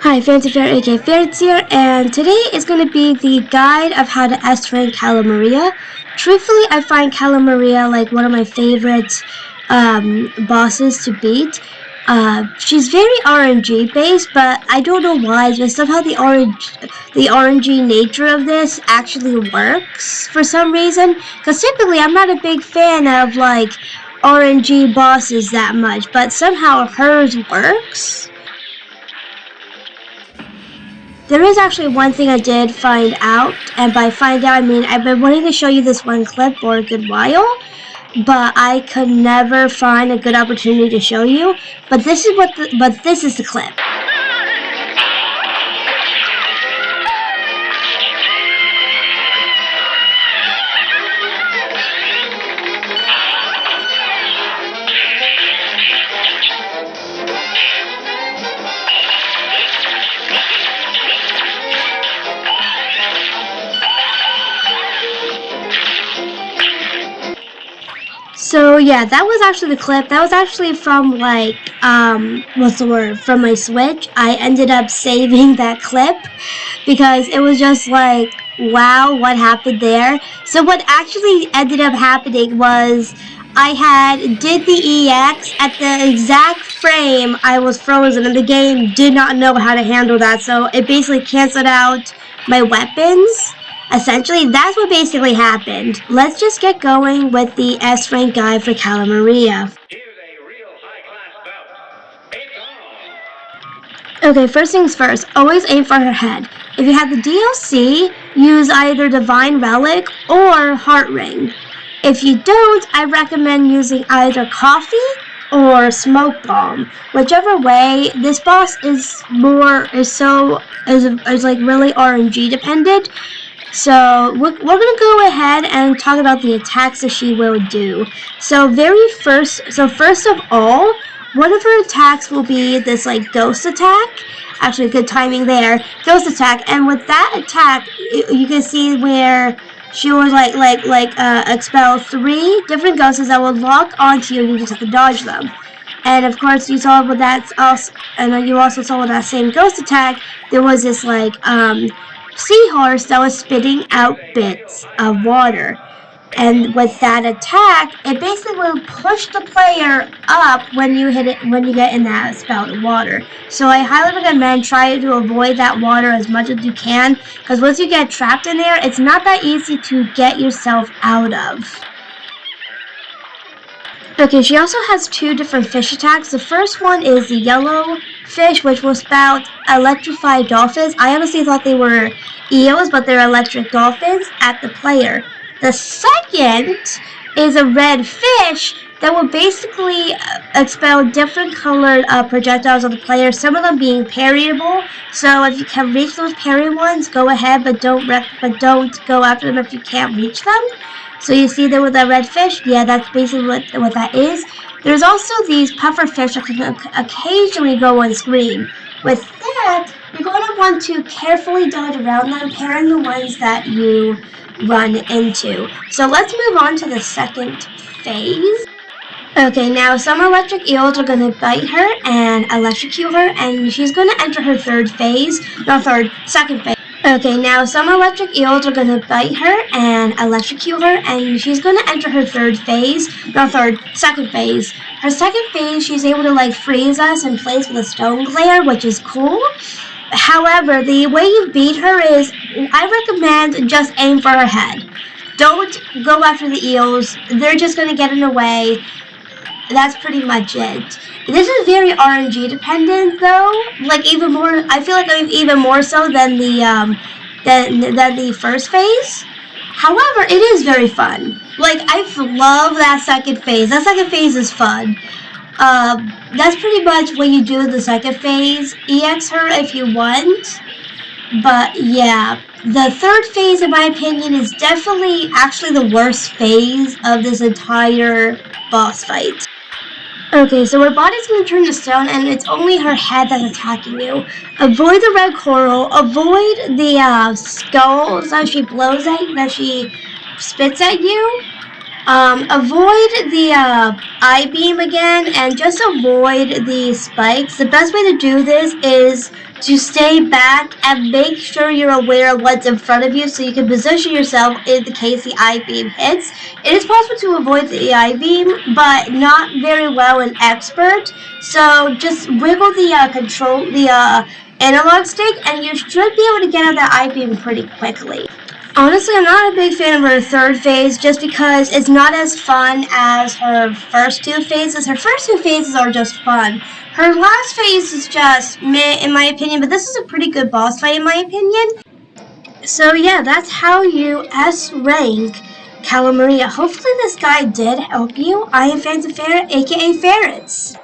Hi, Fancy Fair, aka Ferretz here, and today is going to be the guide of how to S-rank Cala. Truthfully, I find Cala like one of my favorite bosses to beat. She's very RNG based, but I don't know why, but somehow the RNG nature of this actually works for some reason, because typically I'm not a big fan of like RNG bosses that much, but somehow hers works. There is actually one thing I did find out, and by find out I mean I've been wanting to show you this one clip for a good while, but I could never find a good opportunity to show you. But this is the clip. So yeah, that was actually the clip. That was actually from like, what's the word? From my Switch. I ended up saving that clip because it was just like, wow, what happened there? So what actually ended up happening was did the EX at the exact frame I was frozen, and the game did not know how to handle that. So it basically canceled out my weapons. Essentially, that's what basically happened. Let's just get going with the S-rank guide for Cala. Okay, first things first, always aim for her head. If you have the DLC, use either Divine Relic or Heart Ring. If you don't, I recommend using either Coffee or Smoke Bomb. Whichever way, this boss is like really RNG dependent. So we're gonna go ahead and talk about the attacks that she will do. So first of all, one of her attacks will be this like ghost attack. Actually, good timing there. Ghost attack, and with that attack, you can see where she will expel 3 different ghosts that will lock onto you, and you just have to dodge them. And of course, you saw with that also, and you also saw with that same ghost attack, there was this like seahorse that was spitting out bits of water. And with that attack, it basically will push the player up when you get in that spout of water. So I highly recommend trying to avoid that water as much as you can, because once you get trapped in there, it's not that easy to get yourself out of. Okay, she also has 2 different fish attacks. The first one is the yellow fish, which will spout electrified dolphins. I honestly thought they were eels, but they're electric dolphins at the player. The second is a red fish that will basically expel different colored projectiles on the player, some of them being parryable. So if you can reach those parry ones, go ahead, but don't go after them if you can't reach them. So you see there with that red fish, yeah, that's basically what that is. There's also these puffer fish that can occasionally go on screen. With that, you're going to want to carefully dodge around them, pairing the ones that you run into. So let's move on to the second phase. Okay, now some electric eels are going to bite her and electrocute her, and she's going to enter her second phase. Okay, now some electric eels are going to bite her and electrocute her, and she's going to enter her second phase. Her second phase, she's able to like freeze us in place with a stone glare, which is cool. However, the way you beat her is, I recommend just aim for her head. Don't go after the eels. They're just going to get in the way. That's pretty much it. This is very RNG dependent, though. Like even more, I feel like even more so than the first phase. However, it is very fun. Like I love that second phase. That second phase is fun. That's pretty much what you do in the second phase. EX her if you want. But yeah, the third phase, in my opinion, is definitely actually the worst phase of this entire boss fight. Okay, so her body's going to turn to stone, and it's only her head that's attacking you. Avoid the red coral. Avoid the skulls that she spits at you. Avoid the I-beam again, and just avoid the spikes. The best way to do this is to stay back and make sure you're aware of what's in front of you so you can position yourself in the case the I-beam hits. It is possible to avoid the I-beam, but not very well in expert. So just wiggle the analog stick, and you should be able to get out that I-beam pretty quickly. Honestly, I'm not a big fan of her third phase just because it's not as fun as her first two phases. Her first two phases are just fun. Her last phase is just meh in my opinion, but this is a pretty good boss fight in my opinion. So yeah, that's how you S-rank Cala. Hopefully this guide did help you. I am Phantom Ferret, aka Ferretz.